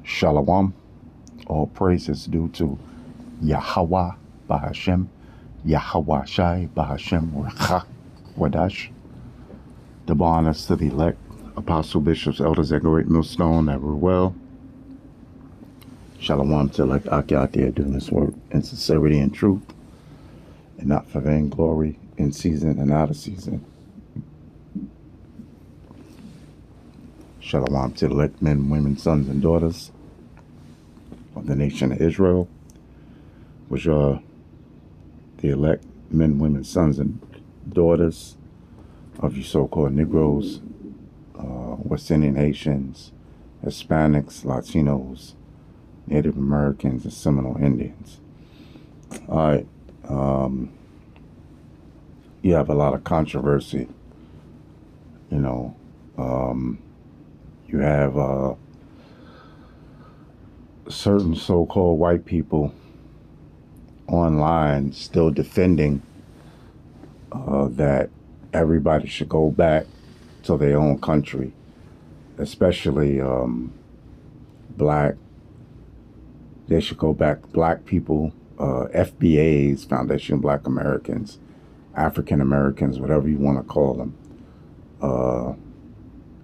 Shalom. All praise is due to Yahweh Bahashem, Yahweh Shai Bahashem Rachak Wadash. Double honors to the elect, apostle, bishops, elders that great millstone that were well. Shalom to elect Aki out there doing this work in sincerity and truth, and not for vainglory, in season and out of season. Shalom to the elect men, women, sons, and daughters of the nation of Israel, which are the elect men, women, sons, and daughters of you so-called Negroes, West Indian Haitians, Hispanics, Latinos, Native Americans, and Seminole Indians. All right. You have a lot of controversy. You have certain so-called white people online still defending that everybody should go back to their own country, especially they should go back, black people, FBAs, Foundation of Black Americans, African Americans, whatever you want to call them,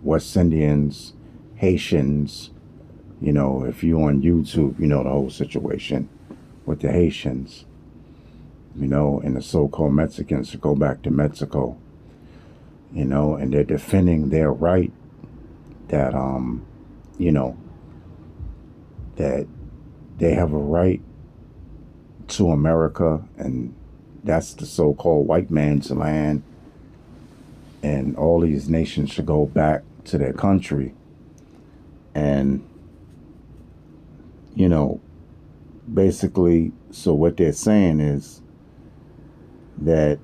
West Indians, Haitians. If you're on YouTube, you know the whole situation with the Haitians, and the so-called Mexicans to go back to Mexico, and they're defending their right that, that they have a right to America, and that's the so-called white man's land, and all these nations should go back to their country. And basically, so what they're saying is that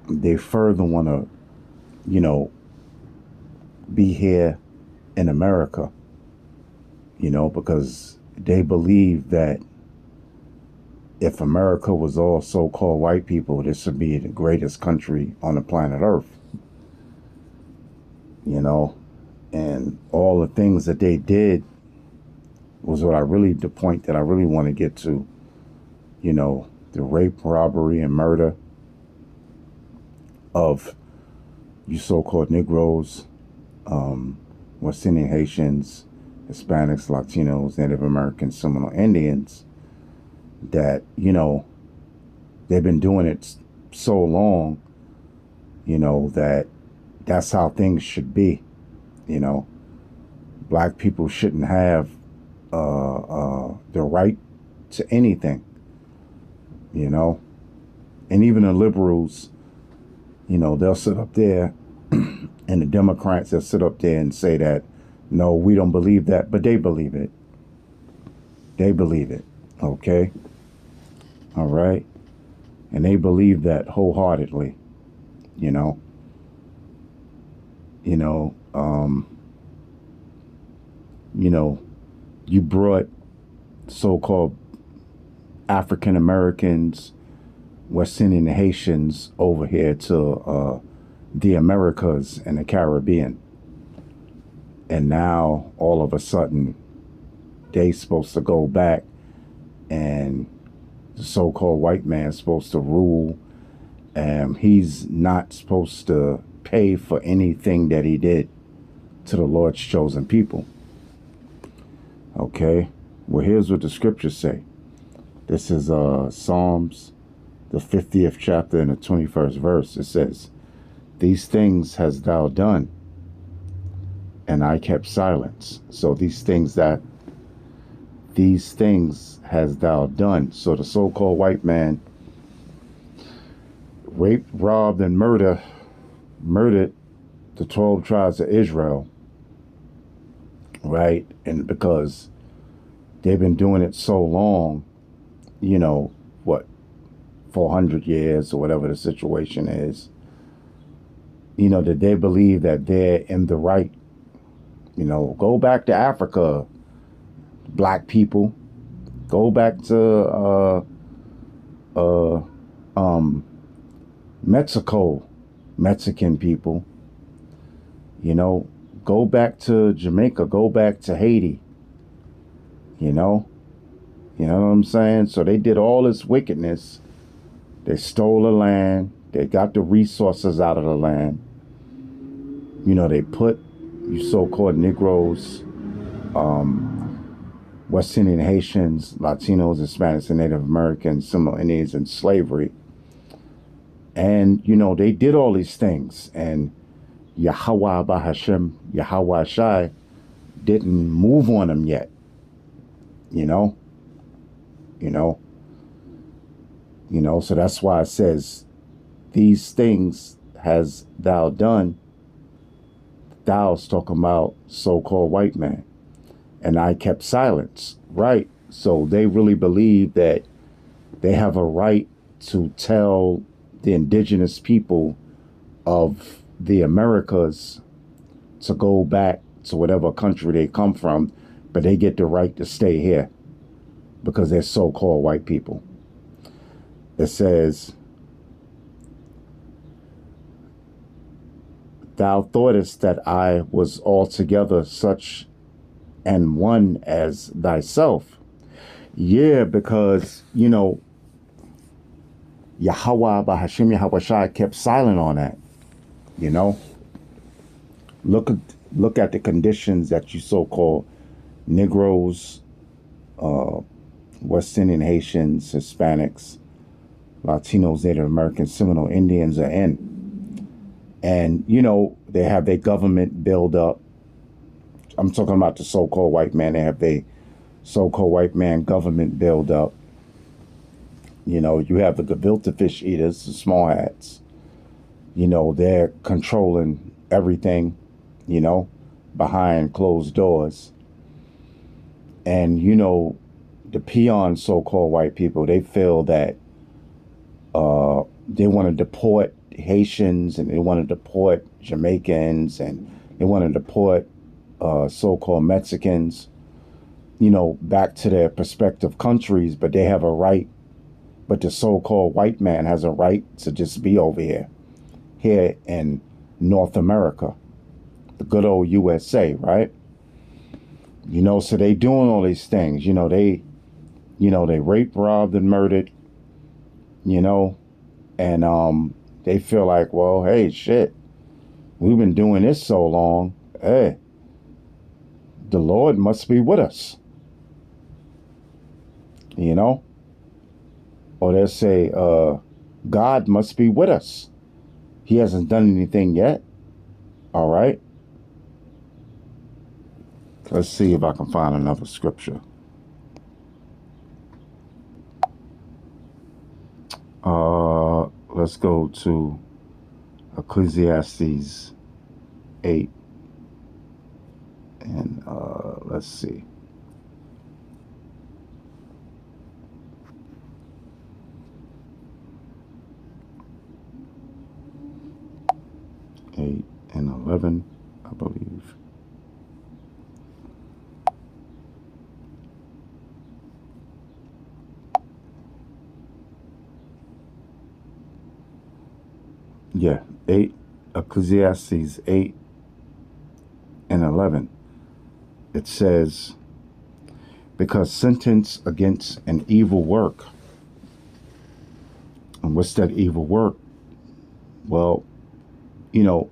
they further want to, be here in America, because they believe that if America was all so-called white people, this would be the greatest country on the planet Earth, and all the things that they did was the point that I really want to get to, the rape, robbery, and murder of you so-called Negroes, West Indian Haitians, Hispanics, Latinos, Native Americans, Seminole Indians, that, they've been doing it so long, that's how things should be, Black people shouldn't have the right to anything, and even the liberals, they'll sit up there, and the Democrats, they'll sit up there and say that, no, we don't believe that, but they believe it. They believe it, okay? All right? And they believe that wholeheartedly, you brought so-called African Americans, West Indian Haitians over here to the Americas and the Caribbean. And now, all of a sudden, they supposed to go back, and the so-called white man's supposed to rule, and he's not supposed to pay for anything that he did to the Lord's chosen people. Okay? Well, here's what the scriptures say. This is Psalms, the 50th chapter and the 21st verse. It says, "These things hast thou done, and I kept silence." So these things has thou done. So the so-called white man raped, robbed, and murdered the 12 tribes of Israel, right? And because they've been doing it so long, 400 years or whatever the situation is, that they believe that they're in the right. Go back to Africa, black people. Go back to Mexico, Mexican people. Go back to Jamaica. Go back to Haiti. You know? You know what I'm saying? So they did all this wickedness. They stole the land. They got the resources out of the land. You know, they put you so-called Negroes, West Indian Haitians, Latinos, Hispanics, and Native Americans, Seminole Indians in slavery. And, you know, they did all these things. And Yahweh Bahashem, Yahweh Shai didn't move on them yet. You know? You know? You know, so that's why it says, these things has thou done. Thou's talking about so-called white man. And I kept silence. Right. So they really believe that they have a right to tell the indigenous people of the Americas to go back to whatever country they come from, but they get the right to stay here because they're so-called white people. It says, thou thoughtest that I was altogether such and one as thyself. Yeah, because, you know, Yahweh Bahashim Yahweh Shai kept silent on that. You know, look at the conditions that you so-called Negroes, West Indian Haitians, Hispanics, Latinos, Native Americans, Seminole Indians are in. And, you know, they have their government build up. I'm talking about the so-called white man. They have their so-called white man government build up. You know, you have the gefilte fish eaters, the small hats. You know, they're controlling everything, you know, behind closed doors. And, you know, the peon so-called white people, they feel that they want to deport Haitians and they want to deport Jamaicans and they want to deport so-called Mexicans, you know, back to their prospective countries, but they have a right, but the so-called white man has a right to just be over here in North America, the good old USA, right? You know, so they doing all these things, you know, they raped, robbed, and murdered, you know, and they feel like, well, hey, shit, we've been doing this so long, hey, the Lord must be with us, you know? Or they'll say, God must be with us. He hasn't done anything yet. All right. Let's see if I can find another scripture. Let's go to Ecclesiastes 8. And let's see. Eight and 11, I believe. Yeah, 8, Ecclesiastes 8 and 11. It says, because sentence against an evil work. And what's that evil work? Well, you know,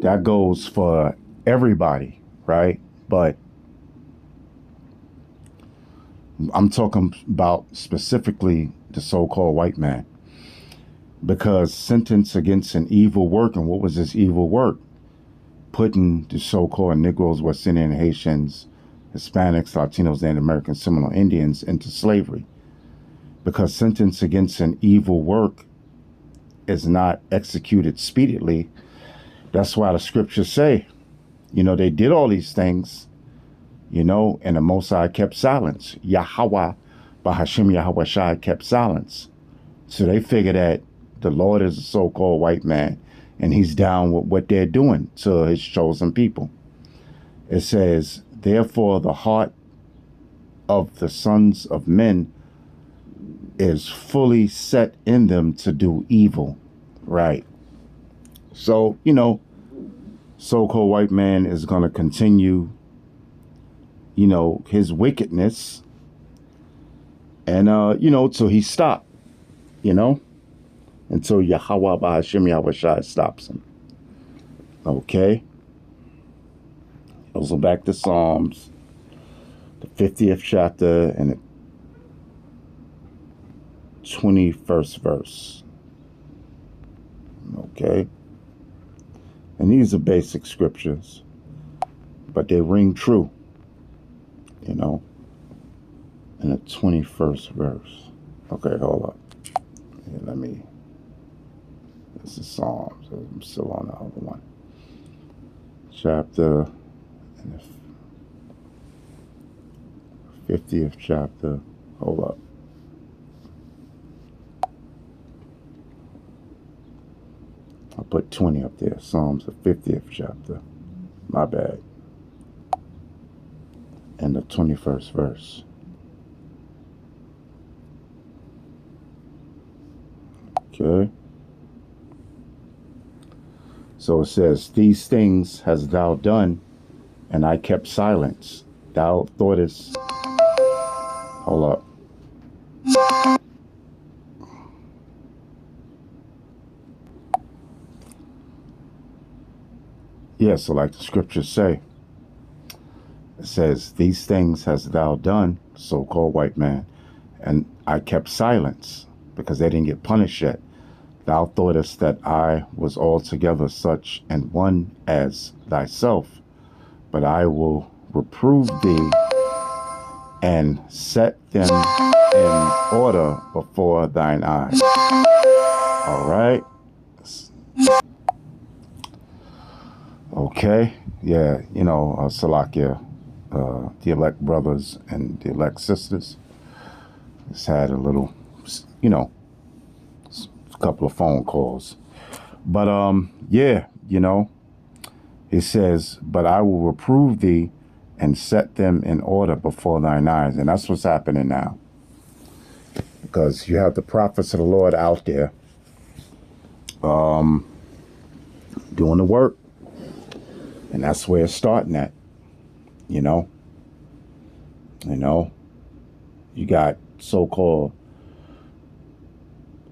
that goes for everybody, right? But I'm talking about specifically the so-called white man. Because sentence against an evil work, and what was this evil work? Putting the so-called Negroes, West Indian Haitians, Hispanics, Latinos, Native Americans, Seminole Indians into slavery. Because sentence against an evil work is not executed speedily. That's why the scriptures say, you know, they did all these things, you know, and the Most High kept silence. Yahweh, Bahashim Yahweh Shai kept silence. So they figure that the Lord is a so-called white man, and he's down with what they're doing to his chosen people. It says, therefore the heart of the sons of men is fully set in them to do evil. Right. So, you know, so-called white man is going to continue his wickedness. And, so he stopped, until Yahweh Bahashim Yahushai stops him. Okay. Also back to Psalms, the 50th chapter and the 21st verse. Okay. And these are basic scriptures, but they ring true, in the 21st verse. Okay, hold up. Yeah, this is Psalms. I'm still on the other one. Chapter, and the 50th chapter. Hold up. I'll put 20 up there. Psalms, the 50th chapter. My bad. And the 21st verse. Okay. So it says, these things hast thou done, and I kept silence. Thou thoughtest. Hold up. Yeah, so like the scriptures say, it says, these things hast thou done, so-called white man, and I kept silence, because they didn't get punished yet. Thou thoughtest that I was altogether such an one as thyself, but I will reprove thee and set them in order before thine eyes. All right. Okay. Yeah, Salakia, the elect brothers and the elect sisters, just had a little, couple of phone calls. But yeah, it says, but I will reprove thee and set them in order before thine eyes. And that's what's happening now. Because you have the prophets of the Lord out there doing the work. And that's where it's starting at. You got so-called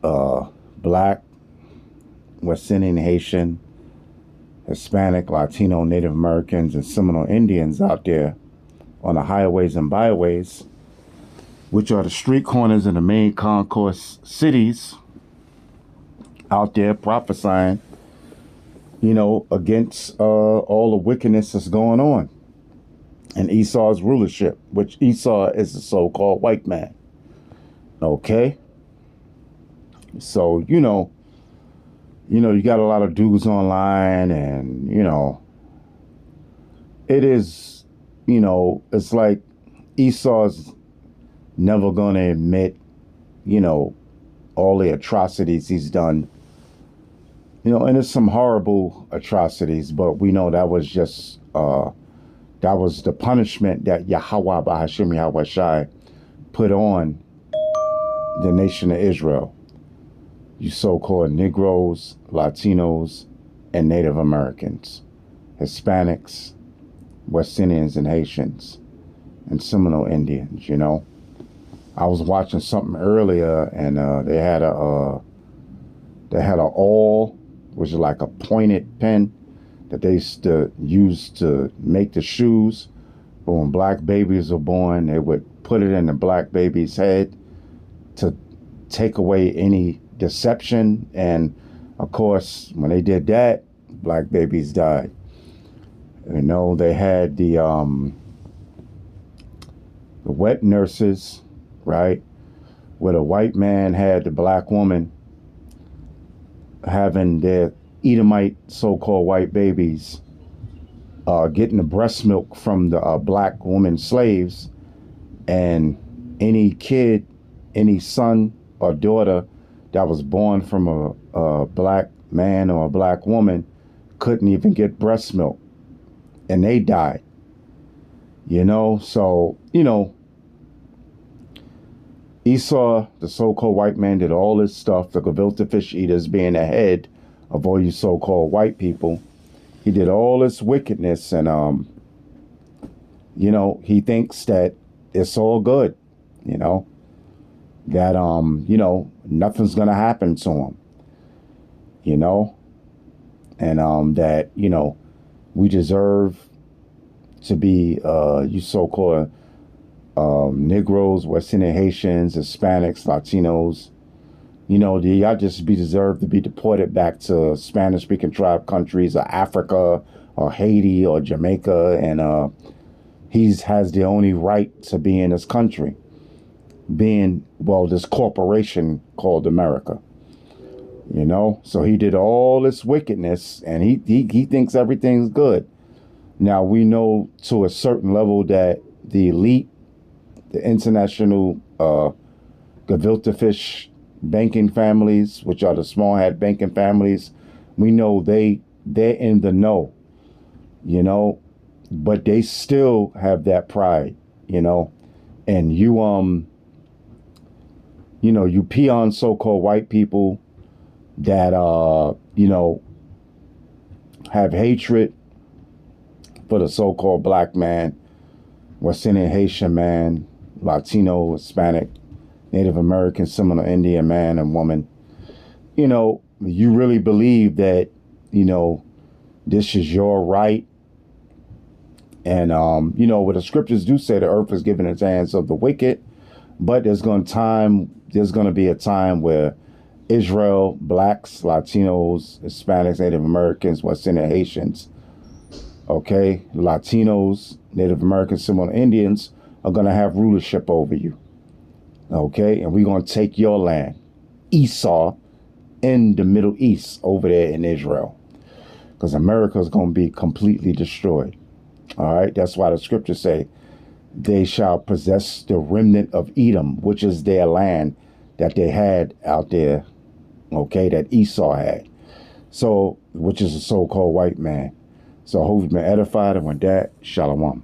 Black, West Indian, Haitian, Hispanic, Latino, Native Americans, and Seminole Indians out there on the highways and byways, which are the street corners in the main concourse cities, out there prophesying, against all the wickedness that's going on in Esau's rulership, which Esau is the so-called white man. Okay? So, you got a lot of dudes online, and, it is, it's like Esau's never going to admit, all the atrocities he's done. And it's some horrible atrocities, but we know that was just, that was the punishment that Yahweh Bahashim Yahushai put on the nation of Israel. You so-called Negroes, Latinos, and Native Americans, Hispanics, West Indians, and Haitians, and Seminole Indians, I was watching something earlier, and they had a awl, which is like a pointed pen that they used to use to make the shoes. But when black babies were born, they would put it in the black baby's head to take away any deception. And of course, when they did that, black babies died. They had the wet nurses, right, where the white man had the black woman having their Edomite so-called white babies getting the breast milk from the black woman slaves, and any kid, any son or daughter that was born from a black man or a black woman couldn't even get breast milk, and they died. So, Esau, the so-called white man, did all this stuff, the gefilte fish eaters being the head of all you so-called white people. He did all this wickedness, and, he thinks that it's all good, you know, that, nothing's going to happen to him, you know, and that, we deserve to be, you so-called Negroes, West Indian Haitians, Hispanics, Latinos, y'all just deserve to be deported back to Spanish-speaking tribe countries or Africa or Haiti or Jamaica, and he has the only right to be in this country, being, well, this corporation called America. So he did all this wickedness, and he thinks everything's good. Now we know to a certain level that the elite, the international gefilte fish banking families, which are the small hat banking families, we know they're in the know, but they still have that pride, and you peon so-called white people that have hatred for the so-called black man, West Indian Haitian man, Latino, Hispanic, Native American, Seminole Indian man and woman. You really believe that, this is your right. And, what the scriptures do say, the earth is given into the hands of the wicked, but there's going to be a time where Israel, blacks, Latinos, Hispanics, Native Americans, West Indian Haitians, okay, Latinos, Native Americans, Seminole Indians are going to have rulership over you. Okay, and we're going to take your land, Esau, in the Middle East over there in Israel, because America is going to be completely destroyed. All right, that's why the scriptures say they shall possess the remnant of Edom, which is their land that they had out there, okay, that Esau had. So, which is a so-called white man. So I hope you've been edified, and with that, shalom.